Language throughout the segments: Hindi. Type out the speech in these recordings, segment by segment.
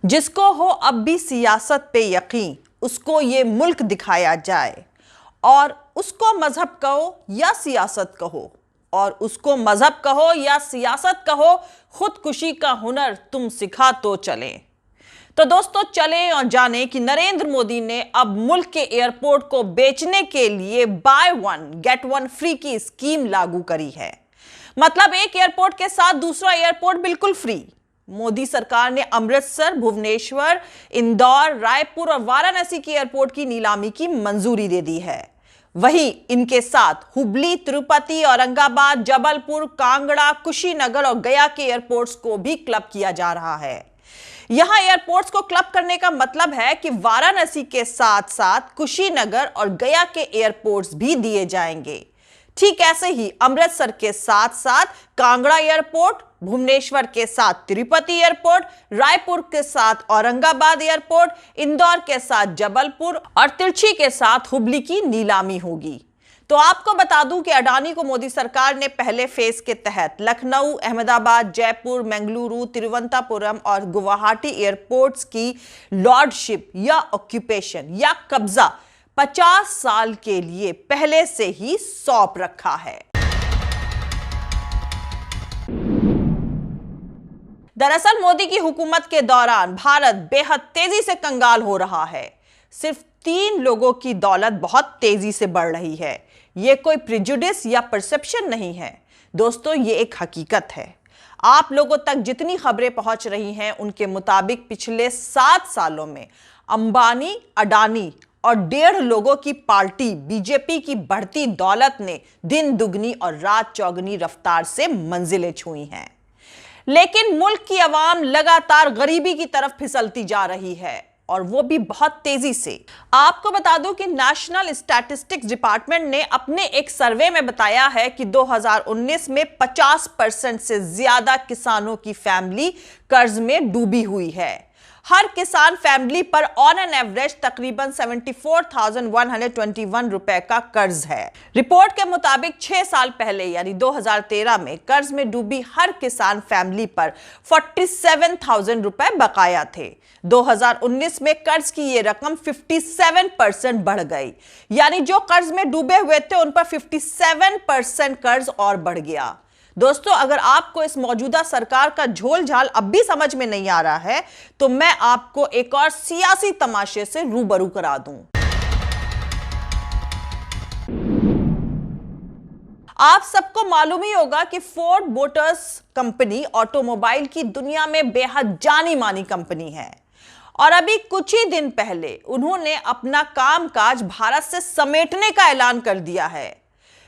जिसको हो अब भी सियासत पे यकीन, उसको ये मुल्क दिखाया जाए। और उसको मजहब कहो या सियासत कहो, और उसको मजहब कहो या सियासत कहो, खुदकुशी का हुनर तुम सिखा तो चलें। तो दोस्तों, चलें और जानें कि नरेंद्र मोदी ने अब मुल्क के एयरपोर्ट को बेचने के लिए by one get one free की स्कीम लागू करी है। मतलब एक एयरपोर्ट के साथ दूसरा एयरपोर्ट बिल्कुल फ्री। मोदी सरकार ने अमृतसर, भुवनेश्वर, इंदौर, रायपुर और वाराणसी के एयरपोर्ट की नीलामी की मंजूरी दे दी है। वहीं इनके साथ हुबली, तिरुपति, औरंगाबाद, जबलपुर, कांगड़ा, कुशीनगर और गया के एयरपोर्ट्स को भी क्लब किया जा रहा है। यहां एयरपोर्ट्स को क्लब करने का मतलब है कि वाराणसी के साथ साथ कुशीनगर और गया के एयरपोर्ट्स भी दिए जाएंगे। ठीक ऐसे ही अमृतसर के साथ साथ कांगड़ा एयरपोर्ट, भुवनेश्वर के साथ तिरुपति एयरपोर्ट, रायपुर के साथ औरंगाबाद एयरपोर्ट, इंदौर के साथ जबलपुर और तिरछी के साथ हुबली की नीलामी होगी। तो आपको बता दूं कि अडानी को मोदी सरकार ने पहले फेज के तहत लखनऊ, अहमदाबाद, जयपुर, मंगलुरु, तिरुवनंतपुरम और गुवाहाटी एयरपोर्ट्स की लॉर्डशिप या ऑक्यूपेशन या कब्जा 50 साल के लिए पहले से ही सौंप रखा है। दरअसल मोदी की हुकूमत के दौरान भारत बेहद तेजी से कंगाल हो रहा है। सिर्फ 3 लोगों की दौलत बहुत तेजी से बढ़ रही है। यह कोई प्रिजुडिस या परसेप्शन नहीं है दोस्तों, ये एक हकीकत है। आप लोगों तक जितनी खबरें पहुंच रही हैं उनके मुताबिक पिछले 7 सालों में अंबानी, अडानी और 1.5 लोगों की पार्टी बीजेपी की बढ़ती दौलत ने दिन दुगनी और रात चौगनी रफ्तार से मंजिलें छुई हैं। लेकिन मुल्क की आवाम लगातार गरीबी की तरफ फिसलती जा रही है, और वो भी बहुत तेजी से। आपको बता दूं कि नेशनल स्टैटिस्टिक्स डिपार्टमेंट ने अपने एक सर्वे में बताया है कि 2019 में 50% से ज्यादा किसानों की फैमिली कर्ज में डूबी हुई है। हर किसान फैमिली पर ऑन एन एवरेज तकरीबन 74,121 रुपए का कर्ज है। रिपोर्ट के मुताबिक 6 साल पहले यानी 2013 में कर्ज में डूबी हर किसान फैमिली पर 47,000 रुपए बकाया थे। 2019 में कर्ज की यह रकम 57% बढ़ गई, यानी जो कर्ज में डूबे हुए थे उन पर 57% कर्ज और बढ़ गया। दोस्तों, अगर आपको इस मौजूदा सरकार का झोल झाल अब भी समझ में नहीं आ रहा है तो मैं आपको एक और सियासी तमाशे से रूबरू करा दूं। आप सबको मालूम ही होगा कि फोर्ड मोटर्स कंपनी ऑटोमोबाइल की दुनिया में बेहद जानी मानी कंपनी है, और अभी कुछ ही दिन पहले उन्होंने अपना कामकाज भारत से समेटने का ऐलान कर दिया है।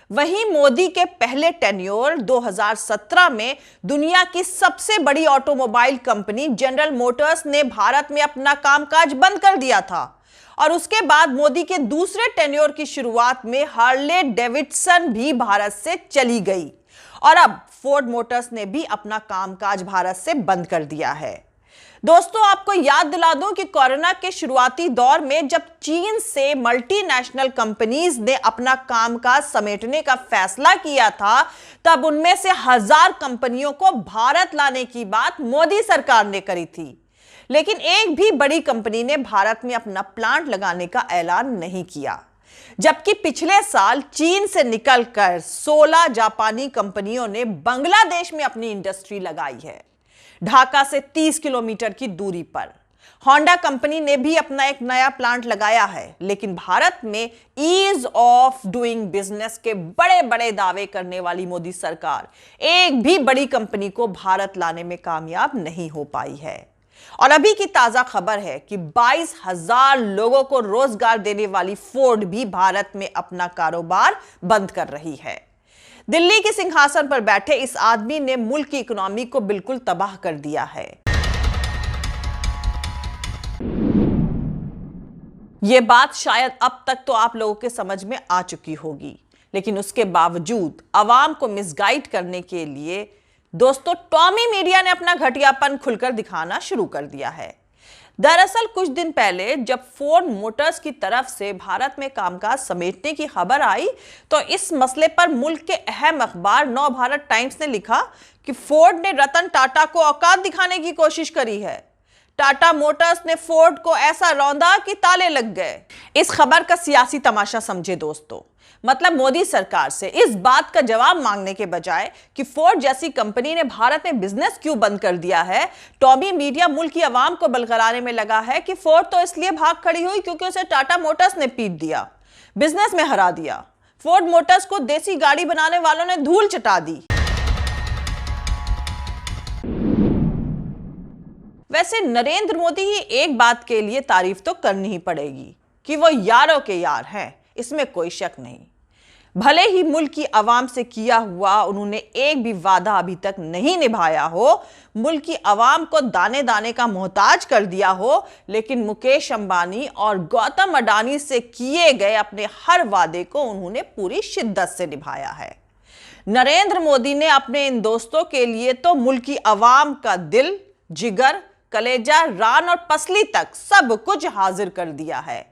वहीं मोदी के पहले टेन्योर 2017 में दुनिया की सबसे बड़ी ऑटोमोबाइल कंपनी जनरल मोटर्स ने भारत में अपना कामकाज बंद कर दिया था, और उसके बाद मोदी के दूसरे टेन्योर की शुरुआत में हार्ले डेविडसन भी भारत से चली गई, और अब फोर्ड मोटर्स ने भी अपना कामकाज भारत से बंद कर दिया है। दोस्तों, आपको याद दिला दूं कि कोरोना के शुरुआती दौर में जब चीन से मल्टीनेशनल कंपनीज ने अपना कामकाज समेटने का फैसला किया था, तब उनमें से 1000 कंपनियों को भारत लाने की बात मोदी सरकार ने करी थी। लेकिन एक भी बड़ी कंपनी ने भारत में अपना प्लांट लगाने का ऐलान नहीं किया, जबकि पिछले साल चीन से निकलकर 16 जापानी कंपनियों ने बांग्लादेश में अपनी इंडस्ट्री लगाई है, ढाका से 30 किलोमीटर की दूरी पर। होंडा कंपनी ने भी अपना एक नया प्लांट लगाया है, लेकिन भारत में ईज ऑफ डूइंग बिजनेस के बड़े बड़े दावे करने वाली मोदी सरकार एक भी बड़ी कंपनी को भारत लाने में कामयाब नहीं हो पाई है। और अभी की ताजा खबर है कि 22,000 लोगों को रोजगार देने वाली फोर्ड भी भारत में अपना कारोबार बंद कर रही है। दिल्ली के सिंहासन पर बैठे इस आदमी ने मुल्क की इकोनॉमी को बिल्कुल तबाह कर दिया है। यह बात शायद अब तक तो आप लोगों के समझ में आ चुकी होगी, लेकिन उसके बावजूद आवाम को मिसगाइड करने के लिए दोस्तों टॉमी मीडिया ने अपना घटियापन खुलकर दिखाना शुरू कर दिया है। दरअसल कुछ दिन पहले जब फोर्ड मोटर्स की तरफ से भारत में कामकाज समेटने की खबर आई, तो इस मसले पर मुल्क के अहम अखबार नव भारत टाइम्स ने लिखा कि फोर्ड ने रतन टाटा को औकात दिखाने की कोशिश करी है। टाटा मोटर्स ने फोर्ड को ऐसा रौंदा कि ताले लग गए। इस खबर का सियासी तमाशा समझे दोस्तों। मतलब मोदी सरकार से इस बात का जवाब मांगने के बजाय कि फोर्ड जैसी कंपनी ने भारत में बिजनेस क्यों बंद कर दिया है, टॉमी मीडिया मुल्क की आवाम को बलगलाने में लगा है कि फोर्ड तो इसलिए भाग खड़ी हुई क्योंकि उसे टाटा मोटर्स ने पीट दिया, बिजनेस में हरा दिया। फोर्ड मोटर्स को देसी गाड़ी बनाने वालों ने धूल चटा दी। वैसे नरेंद्र मोदी ही एक बात के लिए तारीफ तो करनी ही पड़ेगी कि वो यारों के यार हैं, इसमें कोई शक नहीं। भले ही मुल्क की आवाम से किया हुआ उन्होंने एक भी वादा अभी तक नहीं निभाया हो, मुल्क की आवाम को दाने दाने का मोहताज कर दिया हो, लेकिन मुकेश अंबानी और गौतम अडानी से किए गए अपने हर वादे को उन्होंने पूरी शिद्दत से निभाया है। नरेंद्र मोदी ने अपने इन दोस्तों के लिए तो मुल्क की आवाम का दिल, जिगर, कलेजा, रान और पसली तक सब कुछ हाजिर कर दिया है।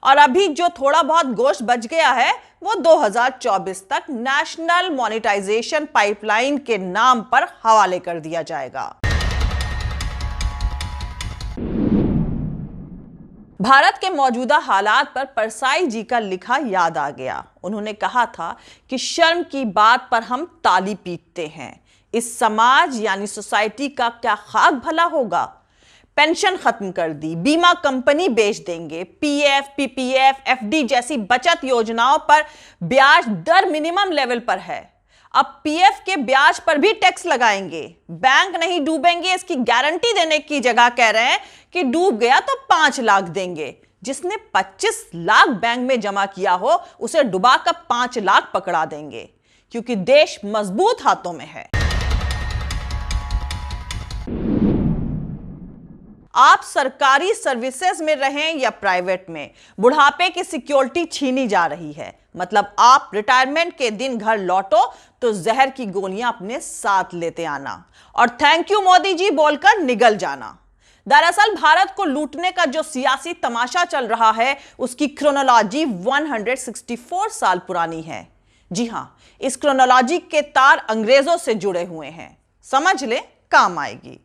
और अभी जो थोड़ा बहुत गोश्त बच गया है वो 2024 तक नेशनल मोनेटाइजेशन पाइपलाइन के नाम पर हवाले कर दिया जाएगा। भारत के मौजूदा हालात पर परसाई जी का लिखा याद आ गया। उन्होंने कहा था कि शर्म की बात पर हम ताली पीटते हैं, इस समाज यानी सोसाइटी का क्या खाक भला होगा। पेंशन खत्म कर दी, बीमा कंपनी बेच देंगे, पीएफ, पीपीएफ, एफडी जैसी बचत योजनाओं पर ब्याज दर मिनिमम लेवल पर है। अब पीएफ के ब्याज पर भी टैक्स लगाएंगे। बैंक नहीं डूबेंगे इसकी गारंटी देने की जगह कह रहे हैं कि डूब गया तो 5 लाख देंगे। जिसने 25 लाख बैंक में जमा किया हो उसे डुबा कर 5 लाख पकड़ा देंगे, क्योंकि देश मजबूत हाथों में है। आप सरकारी सर्विसेज में रहें या प्राइवेट में, बुढ़ापे की सिक्योरिटी छीनी जा रही है। मतलब आप रिटायरमेंट के दिन घर लौटो तो जहर की गोलियां अपने साथ लेते आना और थैंक यू मोदी जी बोलकर निगल जाना। दरअसल भारत को लूटने का जो सियासी तमाशा चल रहा है उसकी क्रोनोलॉजी 164 साल पुरानी है। जी हां, इस क्रोनोलॉजी के तार अंग्रेजों से जुड़े हुए हैं, समझ ले काम आएगी।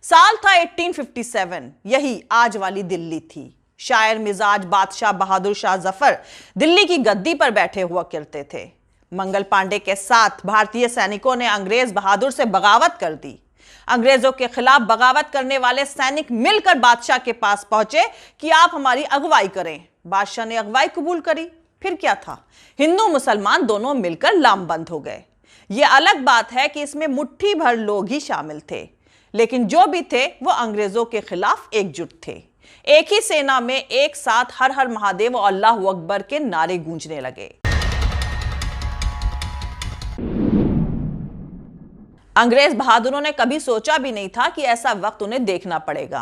साल था 1857, यही आज वाली दिल्ली थी। शायर मिजाज बादशाह बहादुर शाह जफर दिल्ली की गद्दी पर बैठे हुआ करते थे। मंगल पांडे के साथ भारतीय सैनिकों ने अंग्रेज बहादुर से बगावत कर दी। अंग्रेजों के खिलाफ बगावत करने वाले सैनिक मिलकर बादशाह के पास पहुंचे कि आप हमारी अगुवाई करें। बादशाह ने अगुवाई कबूल करी। फिर क्या था, हिंदू मुसलमान दोनों मिलकर लामबंद हो गए। यह अलग बात है कि इसमें मुट्ठी भर लोग ही शामिल थे, लेकिन जो भी थे वो अंग्रेजों के खिलाफ एकजुट थे। एक ही सेना में एक साथ हर हर महादेव और अल्लाहू अकबर के नारे गूंजने लगे। अंग्रेज बहादुरों ने कभी सोचा भी नहीं था कि ऐसा वक्त उन्हें देखना पड़ेगा।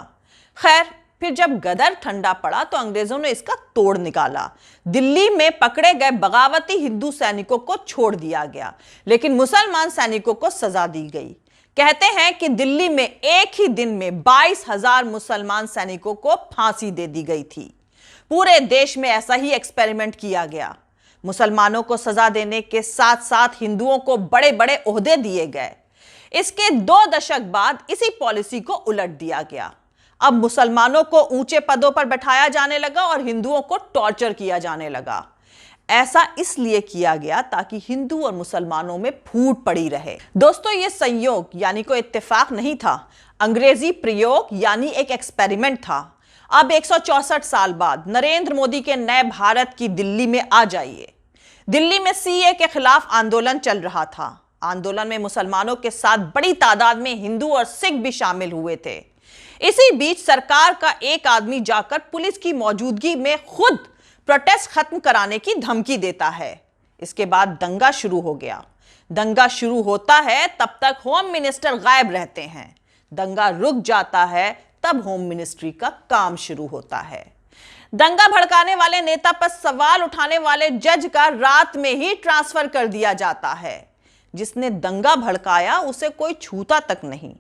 खैर, फिर जब गदर ठंडा पड़ा तो अंग्रेजों ने इसका तोड़ निकाला। दिल्ली में पकड़े गए बगावती हिंदू सैनिकों को छोड़ दिया गया, लेकिन मुसलमान सैनिकों को सजा दी गई। कहते हैं कि दिल्ली में एक ही दिन में 22,000 मुसलमान सैनिकों को फांसी दे दी गई थी। पूरे देश में ऐसा ही एक्सपेरिमेंट किया गया। मुसलमानों को सजा देने के साथ साथ हिंदुओं को बड़े बड़े ओहदे दिए गए। इसके 2 दशक बाद इसी पॉलिसी को उलट दिया गया। अब मुसलमानों को ऊंचे पदों पर बैठाया जाने लगा और हिंदुओं को टॉर्चर किया जाने लगा। ऐसा इसलिए किया गया ताकि हिंदू और मुसलमानों में फूट पड़ी रहे। दोस्तों, यह संयोग यानी कोई इत्तेफाक नहीं था, अंग्रेजी प्रयोग यानी एक एक्सपेरिमेंट था। अब 164 साल बाद नरेंद्र मोदी के नए भारत की दिल्ली में आ जाइए। दिल्ली में सीए के खिलाफ आंदोलन चल रहा था। आंदोलन में मुसलमानों के साथ बड़ी तादाद में हिंदू और सिख भी शामिल हुए थे। इसी बीच सरकार का एक आदमी जाकर पुलिस की मौजूदगी में खुद प्रोटेस्ट खत्म कराने की धमकी देता है। इसके बाद दंगा शुरू हो गया। दंगा शुरू होता है तब तक होम मिनिस्टर गायब रहते हैं। दंगा रुक जाता है तब होम मिनिस्ट्री का काम शुरू होता है। दंगा भड़काने वाले नेता पर सवाल उठाने वाले जज का रात में ही ट्रांसफर कर दिया जाता है। जिसने दंगा भड़काया उसे कोई छूता तक नहीं।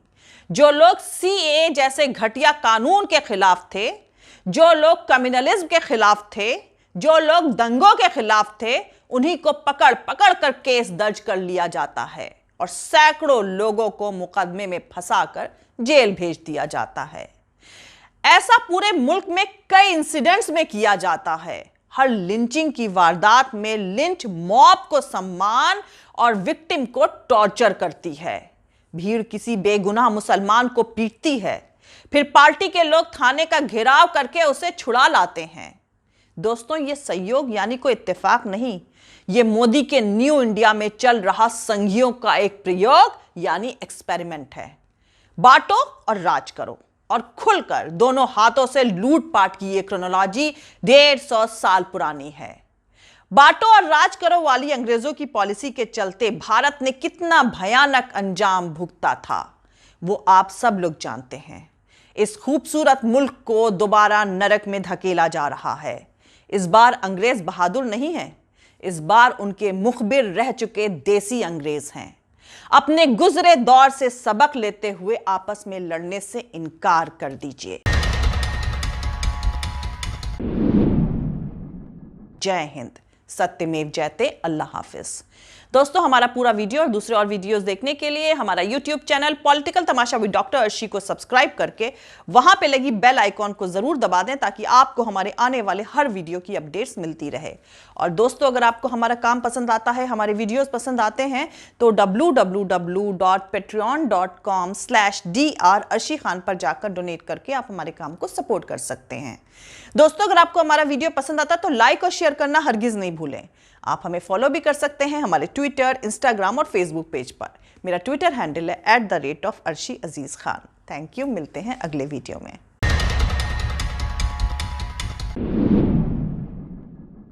जो लोग सीए जैसे घटिया कानून के खिलाफ थे, जो लोग कम्युनलिज्म के खिलाफ थे, जो लोग दंगों के खिलाफ थे, उन्हीं को पकड़ पकड़ कर केस दर्ज कर लिया जाता है और सैकड़ों लोगों को मुकदमे में फंसाकर जेल भेज दिया जाता है। ऐसा पूरे मुल्क में कई इंसिडेंट्स में किया जाता है। हर लिंचिंग की वारदात में लिंच मॉब को सम्मान और विक्टिम को टॉर्चर करती है। भीड़ किसी बेगुनाह मुसलमान को पीटती है, फिर पार्टी के लोग थाने का घेराव करके उसे छुड़ा लाते हैं। दोस्तों, ये संयोग यानी कोई इत्तेफाक नहीं, ये मोदी के न्यू इंडिया में चल रहा संघियों का एक प्रयोग यानी एक्सपेरिमेंट है। बांटो और राज करो, और खुलकर दोनों हाथों से लूटपाट की ये क्रोनोलॉजी 150 साल पुरानी है। बांटो और राज करो वाली अंग्रेजों की पॉलिसी के चलते भारत ने कितना भयानक अंजाम भुगता था, वो आप सब लोग जानते हैं। इस खूबसूरत मुल्क को दोबारा नरक में धकेला जा रहा है। इस बार अंग्रेज बहादुर नहीं है, इस बार उनके मुखबिर रह चुके देसी अंग्रेज हैं। अपने गुजरे दौर से सबक लेते हुए आपस में लड़ने से इनकार कर दीजिए। जय हिंद, सत्यमेव जयते, अल्लाह हाफिज। दोस्तों, हमारा पूरा वीडियो और दूसरे और वीडियोस देखने के लिए हमारा YouTube channel political Tamasha with doctor Arshi को सब्सक्राइब करके वहां पे लगी बेल आइकॉन को जरूर दबा दें, ताकि आपको हमारे आने वाले हर वीडियो की अपडेट्स मिलती रहे। और दोस्तों, अगर आपको हमारा काम पसंद आता है, हमारे वीडियोस पसंद आते हैं, तो www.patreon.com/dr अर्शी खान पर जाकर डोनेट करके आप हमारे काम को सपोर्ट कर सकते हैं। दोस्तों, अगर आपको हमारा वीडियो पसंद आता है तो लाइक और शेयर करना हरगिज नहीं भूलें। आप हमें फॉलो भी कर सकते हैं हमारे ट्विटर, इंस्टाग्राम और फेसबुक पेज पर। मेरा ट्विटर हैंडल है @arshi_aziz khan। थैंक यू, मिलते हैं अगले वीडियो में।